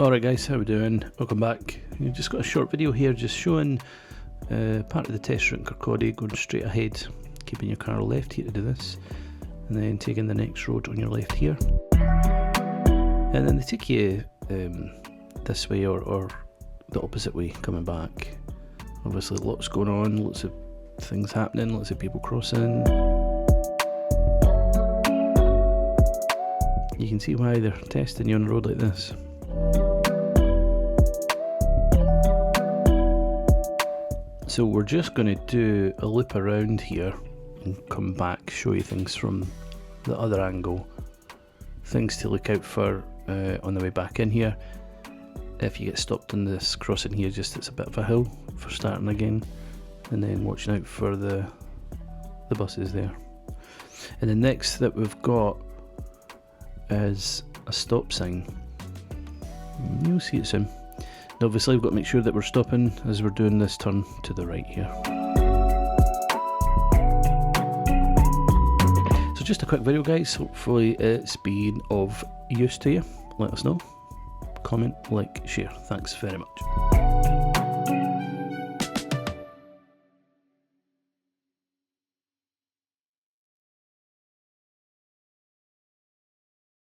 Alright guys, how we doing? Welcome back. We've just got a short video here just showing part of the test route in Kirkcaldy, going straight ahead, keeping your car left here to do this, and then taking the next road on your left here. And then they take you this way or the opposite way coming back. Obviously lots going on, lots of things happening, lots of people crossing. You can see why they're testing you on a road like this. So we're just going to do a loop around here and come back, show you things from the other angle. Things to look out for on the way back in here. If you get stopped on this crossing here, just it's a bit of a hill for starting again, and then watching out for the buses there. And the next that we've got is a stop sign. You'll see it soon. Now obviously we've got to make sure that we're stopping as we're doing this turn to the right here. So just a quick video guys, hopefully it's been of use to you. Let us know. Comment, like, share. Thanks very much.